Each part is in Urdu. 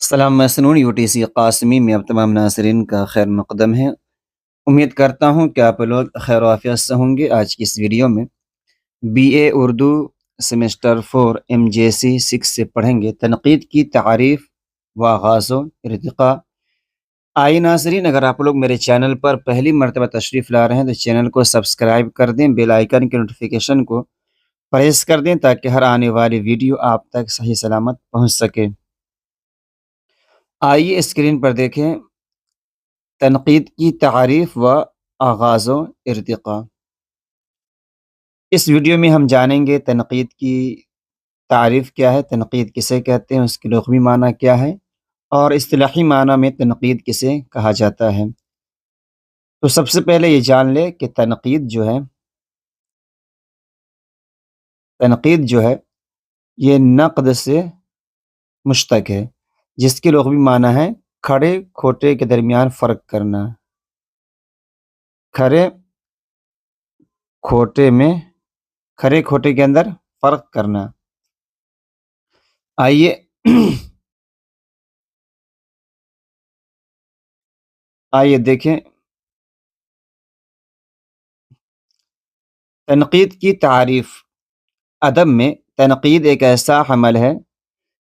السلام مسنون UTC قاسمی میں اب تمام ناظرین کا خیر مقدم ہے۔ امید کرتا ہوں کہ آپ لوگ خیر و عافیت سے ہوں گے۔ آج کی اس ویڈیو میں BA اردو سیمسٹر 4 MJC 6 سے پڑھیں گے تنقید کی تعریف و آغاز و ارتقاء۔ آئیے ناظرین، اگر آپ لوگ میرے چینل پر پہلی مرتبہ تشریف لا رہے ہیں تو چینل کو سبسکرائب کر دیں، بیل آئیکن کے نوٹیفیکیشن کو پریس کر دیں تاکہ ہر آنے والی ویڈیو آپ تک صحیح سلامت پہنچ سکے۔ آئیے اسکرین پر دیکھیں تنقید کی تعریف و آغاز و ارتقاء۔ اس ویڈیو میں ہم جانیں گے تنقید کی تعریف کیا ہے، تنقید کسے کہتے ہیں، اس کے لغوی معنی کیا ہے، اور اصطلاحی معنی میں تنقید کسے کہا جاتا ہے۔ تو سب سے پہلے یہ جان لے کہ تنقید جو ہے یہ نقد سے مشتق ہے، جس کے لغوی معنی ہے کھڑے کھوٹے کے درمیان فرق کرنا۔ کھڑے کھوٹے کے اندر فرق کرنا۔ آئیے دیکھیں تنقید کی تعریف۔ ادب میں تنقید ایک ایسا عمل ہے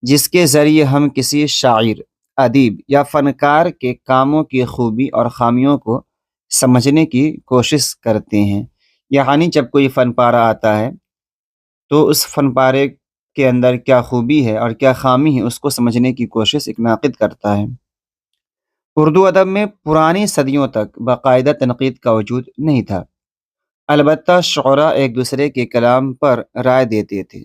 جس کے ذریعے ہم کسی شاعر، ادیب یا فنکار کے کاموں کی خوبی اور خامیوں کو سمجھنے کی کوشش کرتے ہیں۔ یعنی جب کوئی فن پارہ آتا ہے تو اس فن پارے کے اندر کیا خوبی ہے اور کیا خامی ہے اس کو سمجھنے کی کوشش ایک ناقد کرتا ہے۔ اردو ادب میں پرانی صدیوں تک باقاعدہ تنقید کا وجود نہیں تھا، البتہ شعراء ایک دوسرے کے کلام پر رائے دیتے تھے۔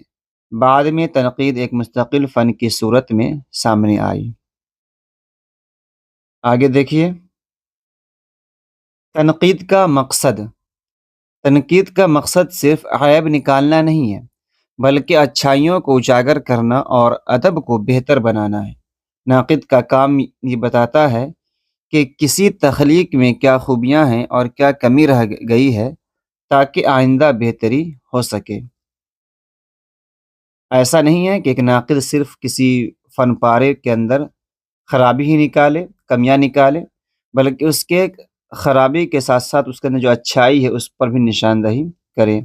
بعد میں تنقید ایک مستقل فن کی صورت میں سامنے آئی۔ آگے دیکھیے تنقید کا مقصد۔ تنقید کا مقصد صرف عیب نکالنا نہیں ہے بلکہ اچھائیوں کو اجاگر کرنا اور ادب کو بہتر بنانا ہے۔ ناقد کا کام یہ بتاتا ہے کہ کسی تخلیق میں کیا خوبیاں ہیں اور کیا کمی رہ گئی ہے تاکہ آئندہ بہتری ہو سکے۔ ایسا نہیں ہے کہ ایک ناقد صرف کسی فن پارے کے اندر خرابی ہی نکالے، کمیاں نکالے، بلکہ اس کے خرابی کے ساتھ ساتھ اس کے اندر جو اچھائی ہے اس پر بھی نشاندہی کرے۔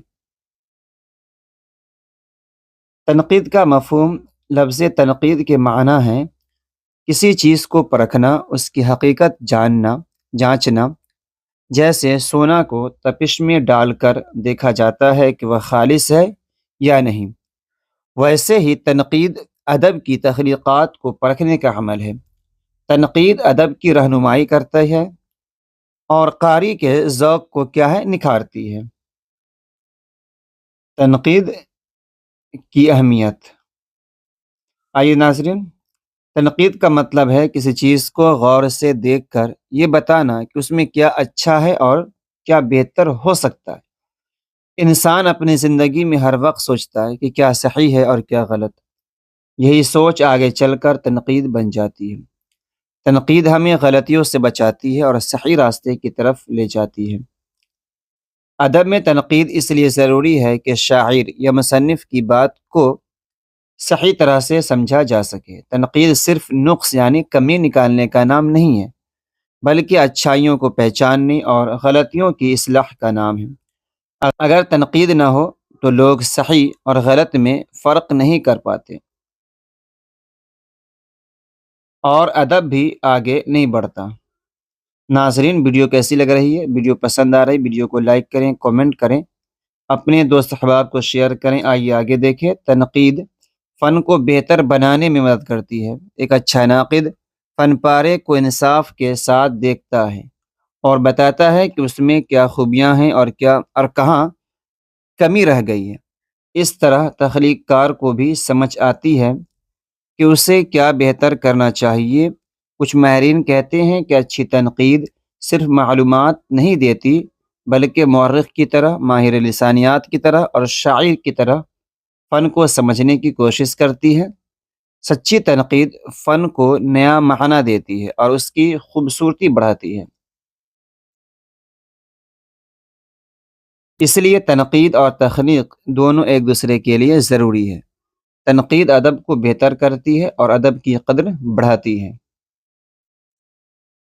تنقید کا مفہوم۔ لفظ تنقید کے معنی ہے کسی چیز کو پرکھنا، اس کی حقیقت جانچنا۔ جیسے سونا کو تپش میں ڈال کر دیکھا جاتا ہے کہ وہ خالص ہے یا نہیں، ویسے ہی تنقید ادب کی تخلیقات کو پرکھنے کا عمل ہے۔ تنقید ادب کی رہنمائی کرتا ہے اور قاری کے ذوق کو کیا ہے نکھارتی ہے۔ تنقید کی اہمیت۔ آئیے ناظرین، تنقید کا مطلب ہے کسی چیز کو غور سے دیکھ کر یہ بتانا کہ اس میں کیا اچھا ہے اور کیا بہتر ہو سکتا ہے۔ انسان اپنی زندگی میں ہر وقت سوچتا ہے کہ کیا صحیح ہے اور کیا غلط۔ یہی سوچ آگے چل کر تنقید بن جاتی ہے۔ تنقید ہمیں غلطیوں سے بچاتی ہے اور صحیح راستے کی طرف لے جاتی ہے۔ ادب میں تنقید اس لیے ضروری ہے کہ شاعر یا مصنف کی بات کو صحیح طرح سے سمجھا جا سکے۔ تنقید صرف نقص یعنی کمی نکالنے کا نام نہیں ہے بلکہ اچھائیوں کو پہچاننے اور غلطیوں کی اصلاح کا نام ہے۔ اگر تنقید نہ ہو تو لوگ صحیح اور غلط میں فرق نہیں کر پاتے اور ادب بھی آگے نہیں بڑھتا۔ ناظرین، ویڈیو کیسی لگ رہی ہے؟ ویڈیو پسند آ رہی ویڈیو کو لائک کریں، کامنٹ کریں، اپنے دوست احباب کو شیئر کریں۔ آئیے آگے دیکھیں تنقید فن کو بہتر بنانے میں مدد کرتی ہے۔ ایک اچھا ناقد فن پارے کو انصاف کے ساتھ دیکھتا ہے اور بتاتا ہے کہ اس میں کیا خوبیاں ہیں اور کہاں کمی رہ گئی ہے۔ اس طرح تخلیق کار کو بھی سمجھ آتی ہے کہ اسے کیا بہتر کرنا چاہیے۔ کچھ ماہرین کہتے ہیں کہ اچھی تنقید صرف معلومات نہیں دیتی بلکہ مورخ کی طرح، ماہر لسانیات کی طرح اور شاعر کی طرح فن کو سمجھنے کی کوشش کرتی ہے۔ سچی تنقید فن کو نیا معنی دیتی ہے اور اس کی خوبصورتی بڑھاتی ہے۔ اس لیے تنقید اور تخلیق دونوں ایک دوسرے کے لیے ضروری ہے۔ تنقید ادب کو بہتر کرتی ہے اور ادب کی قدر بڑھاتی ہے۔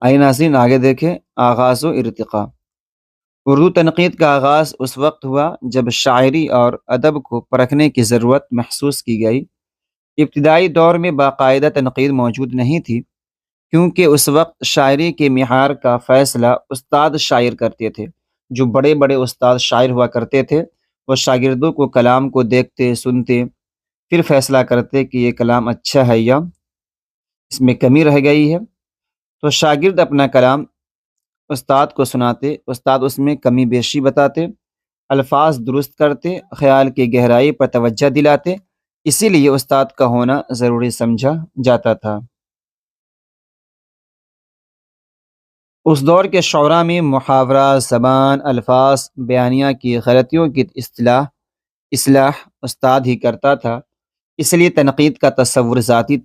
آئیے ناظرین آگے دیکھیں، آغاز و ارتقاء۔ اردو تنقید کا آغاز اس وقت ہوا جب شاعری اور ادب کو پرکھنے کی ضرورت محسوس کی گئی۔ ابتدائی دور میں باقاعدہ تنقید موجود نہیں تھی، کیونکہ اس وقت شاعری کے معیار کا فیصلہ استاد شاعر کرتے تھے۔ جو بڑے بڑے استاد شاعر ہوا کرتے تھے، وہ شاگردوں کو کلام کو دیکھتے سنتے، پھر فیصلہ کرتے کہ یہ کلام اچھا ہے یا اس میں کمی رہ گئی ہے۔ تو شاگرد اپنا کلام استاد کو سناتے، استاد اس میں کمی بیشی بتاتے، الفاظ درست کرتے، خیال کی گہرائی پر توجہ دلاتے، اسی لیے استاد کا ہونا ضروری سمجھا جاتا تھا۔ اس دور کے شعراء میں محاورہ، زبان، الفاظ، بیانیہ کی غلطیوں کی اصلاح استاد ہی کرتا تھا، اس لیے تنقید کا تصور ذاتی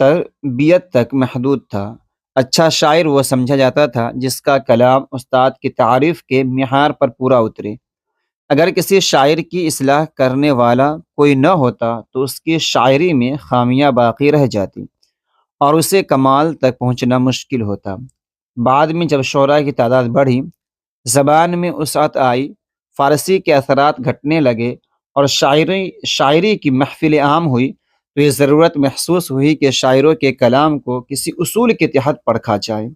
تربیت تک محدود تھا۔ اچھا شاعر وہ سمجھا جاتا تھا جس کا کلام استاد کی تعریف کے معیار پر پورا اترے۔ اگر کسی شاعر کی اصلاح کرنے والا کوئی نہ ہوتا تو اس کی شاعری میں خامیاں باقی رہ جاتی اور اسے کمال تک پہنچنا مشکل ہوتا۔ بعد میں جب شعراء کی تعداد بڑھی، زبان میں وسعت آئی، فارسی کے اثرات گھٹنے لگے اور شاعری کی محفل عام ہوئی، تو یہ ضرورت محسوس ہوئی کہ شاعروں کے کلام کو کسی اصول کے تحت پرکھا جائے۔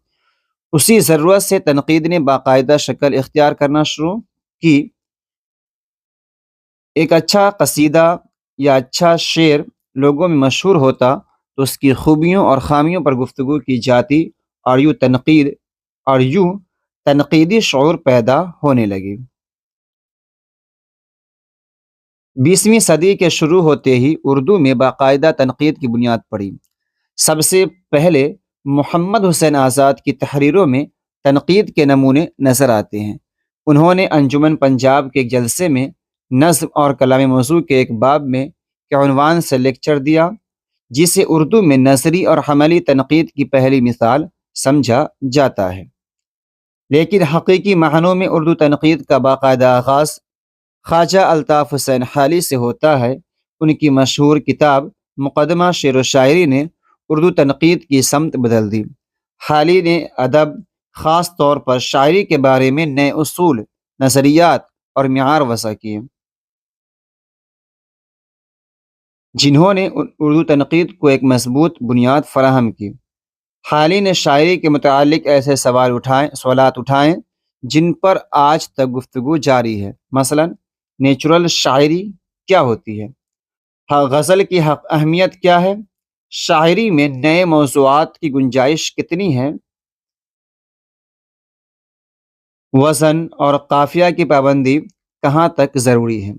اسی ضرورت سے تنقید نے باقاعدہ شکل اختیار کرنا شروع کی۔ ایک اچھا قصیدہ یا اچھا شعر لوگوں میں مشہور ہوتا تو اس کی خوبیوں اور خامیوں پر گفتگو کی جاتی اور یوں تنقیدی شعور پیدا ہونے لگی۔ 20ویں صدی کے شروع ہوتے ہی اردو میں باقاعدہ تنقید کی بنیاد پڑی۔ سب سے پہلے محمد حسین آزاد کی تحریروں میں تنقید کے نمونے نظر آتے ہیں۔ انہوں نے انجمن پنجاب کے ایک جلسے میں نظم اور کلام موضوع کے ایک باب میں کے عنوان سے لیکچر دیا، جسے اردو میں نثری اور عملی تنقید کی پہلی مثال سمجھا جاتا ہے۔ لیکن حقیقی معنوں میں اردو تنقید کا باقاعدہ آغاز خواجہ الطاف حسین حالی سے ہوتا ہے۔ ان کی مشہور کتاب مقدمہ شعر و شاعری نے اردو تنقید کی سمت بدل دی۔ حالی نے ادب، خاص طور پر شاعری کے بارے میں نئے اصول، نظریات اور معیار وضع کیے، جنہوں نے اردو تنقید کو ایک مضبوط بنیاد فراہم کی۔ حالی نے شاعری کے متعلق ایسے سوالات اٹھائیں جن پر آج تک گفتگو جاری ہے۔ مثلا نیچرل شاعری کیا ہوتی ہے؟ غزل کی اہمیت کیا ہے؟ شاعری میں نئے موضوعات کی گنجائش کتنی ہے؟ وزن اور قافیہ کی پابندی کہاں تک ضروری ہے؟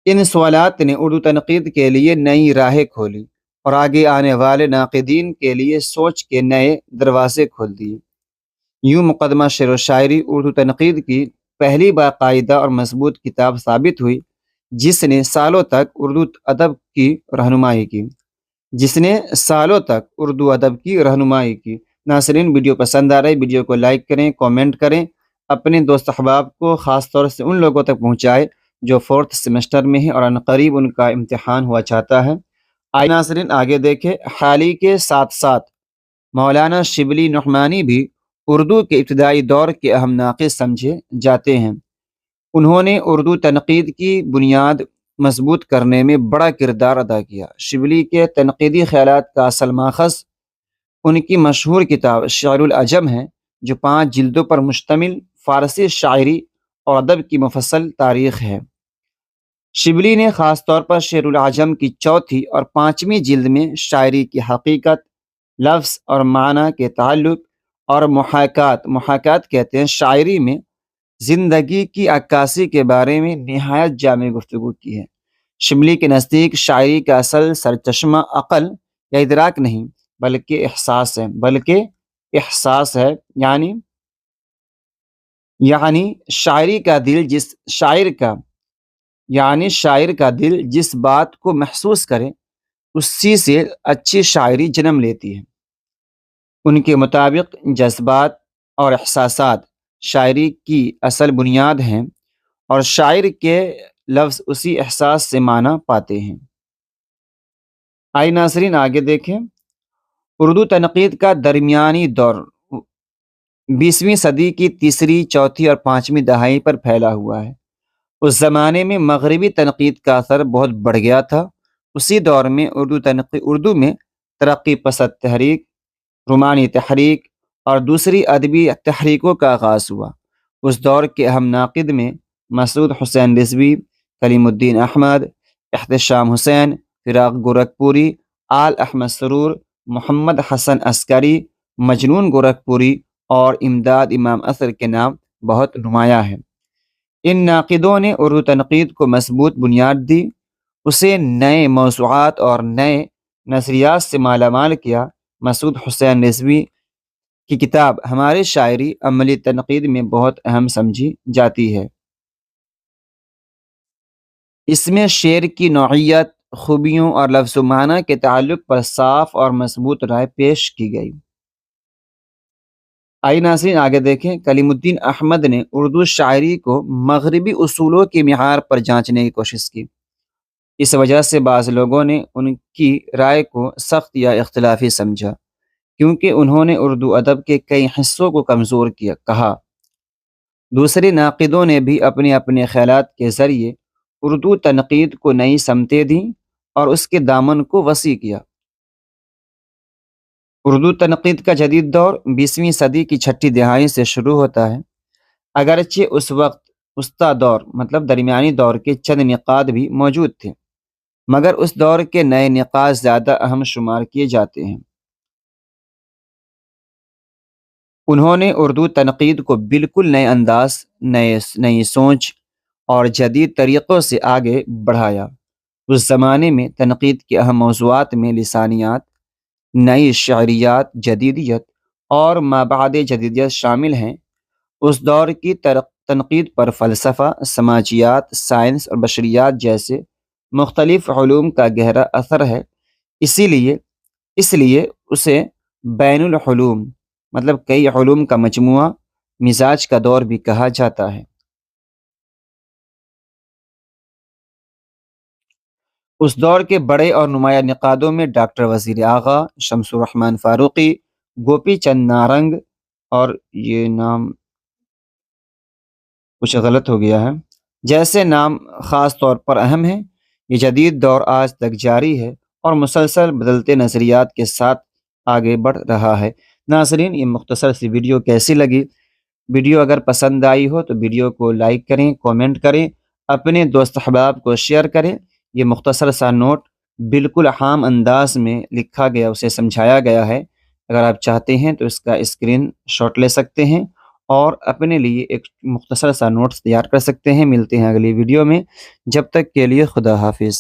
ان سوالات نے اردو تنقید کے لیے نئی راہیں کھولی اور آگے آنے والے ناقدین کے لیے سوچ کے نئے دروازے کھول دیے۔ یوں مقدمہ شعر و شاعری اردو تنقید کی پہلی باقاعدہ اور مضبوط کتاب ثابت ہوئی، جس نے سالوں تک اردو ادب کی رہنمائی کی۔ ناظرین، ویڈیو پسند آ رہی ویڈیو کو لائک کریں، کامنٹ کریں، اپنے دوست احباب کو خاص طور سے ان لوگوں تک پہنچائے جو 4th سیمسٹر میں ہیں اور عنقریب ان کا امتحان ہوا چاہتا ہے۔ آئیے ناظرین آگے دیکھیں، حالی کے ساتھ ساتھ مولانا شبلی نعمانی بھی اردو کے ابتدائی دور کے اہم ناقد سمجھے جاتے ہیں۔ انہوں نے اردو تنقید کی بنیاد مضبوط کرنے میں بڑا کردار ادا کیا۔ شبلی کے تنقیدی خیالات کا اصل ماخذ ان کی مشہور کتاب شعر العجم ہے، جو 5 جلدوں پر مشتمل فارسی شاعری اور ادب کی مفصل تاریخ ہے۔ شبلی نے خاص طور پر شعر العجم کی 4تھی اور 5ویں جلد میں شاعری کی حقیقت، لفظ اور معنی کے تعلق اور محاکات کہتے ہیں، شاعری میں زندگی کی عکاسی کے بارے میں نہایت جامع گفتگو کی ہے۔ شبلی کے نزدیک شاعری کا اصل سرچشمہ عقل یا ادراک نہیں بلکہ احساس ہے، یعنی شاعر کا دل جس بات کو محسوس کرے اسی سے اچھی شاعری جنم لیتی ہے۔ ان کے مطابق جذبات اور احساسات شاعری کی اصل بنیاد ہیں اور شاعر کے لفظ اسی احساس سے معنی پاتے ہیں۔ آئی ناظرین آگے دیکھیں، اردو تنقید کا درمیانی دور 20ویں صدی کی تیسری، چوتھی اور پانچویں دہائی پر پھیلا ہوا ہے۔ اس زمانے میں مغربی تنقید کا اثر بہت بڑھ گیا تھا۔ اسی دور میں اردو میں ترقی پسند تحریک، رومانی تحریک اور دوسری ادبی تحریکوں کا آغاز ہوا۔ اس دور کے اہم ناقد میں مسعود حسین رضوی، کلیم الدین احمد، احتشام حسین، فراق گورکھپوری، آل احمد سرور، محمد حسن عسکری، مجنون گورکھپوری اور امداد امام اثر کے نام بہت نمایاں ہیں۔ ان ناقدوں نے اردو تنقید کو مضبوط بنیاد دی، اسے نئے موضوعات اور نئے نظریات سے مالا مال کیا۔ مسعود حسین رضوی کی کتاب ہماری شاعری عملی تنقید میں بہت اہم سمجھی جاتی ہے۔ اس میں شعر کی نوعیت، خوبیوں اور لفظ و معنی کے تعلق پر صاف اور مضبوط رائے پیش کی گئی۔ آئی ناظرین آگے دیکھیں، کلیم الدین احمد نے اردو شاعری کو مغربی اصولوں کے معیار پر جانچنے کی کوشش کی۔ اس وجہ سے بعض لوگوں نے ان کی رائے کو سخت یا اختلافی سمجھا، کیونکہ انہوں نے اردو ادب کے کئی حصوں کو کمزور کہا۔ دوسرے ناقدوں نے بھی اپنے اپنے خیالات کے ذریعے اردو تنقید کو نئی سمتیں دیں اور اس کے دامن کو وسیع کیا۔ اردو تنقید کا جدید دور 20ویں صدی کی چھٹی دہائی سے شروع ہوتا ہے۔ اگرچہ اس وقت وسطی دور مطلب درمیانی دور کے چند نقاد بھی موجود تھے، مگر اس دور کے نئے نقاد زیادہ اہم شمار کیے جاتے ہیں۔ انہوں نے اردو تنقید کو بالکل نئے انداز، نئی سوچ اور جدید طریقوں سے آگے بڑھایا۔ اس زمانے میں تنقید کے اہم موضوعات میں لسانیات، نئی شعریات، جدیدیت اور مابعد جدیدیت شامل ہیں۔ اس دور کی تنقید پر فلسفہ، سماجیات، سائنس اور بشریات جیسے مختلف علوم کا گہرا اثر ہے۔ اس لیے اسے بین العلوم مطلب کئی علوم کا مجموعہ، مزاج کا دور بھی کہا جاتا ہے۔ اس دور کے بڑے اور نمایاں نقادوں میں ڈاکٹر وزیر آغا، شمس الرحمن فاروقی، گوپی چند نارنگ، اور یہ نام کچھ غلط ہو گیا ہے، جیسے نام خاص طور پر اہم ہیں۔ یہ جدید دور آج تک جاری ہے اور مسلسل بدلتے نظریات کے ساتھ آگے بڑھ رہا ہے۔ ناظرین، یہ مختصر سی ویڈیو کیسی لگی؟ ویڈیو اگر پسند آئی ہو تو ویڈیو کو لائک کریں، کومنٹ کریں، اپنے دوست احباب کو شیئر کریں۔ یہ مختصر سا نوٹ بالکل عام انداز میں لکھا گیا، اسے سمجھایا گیا ہے۔ اگر آپ چاہتے ہیں تو اس کا اسکرین شاٹ لے سکتے ہیں اور اپنے لیے ایک مختصر سا نوٹس تیار کر سکتے ہیں۔ ملتے ہیں اگلی ویڈیو میں، جب تک کے لیے خدا حافظ۔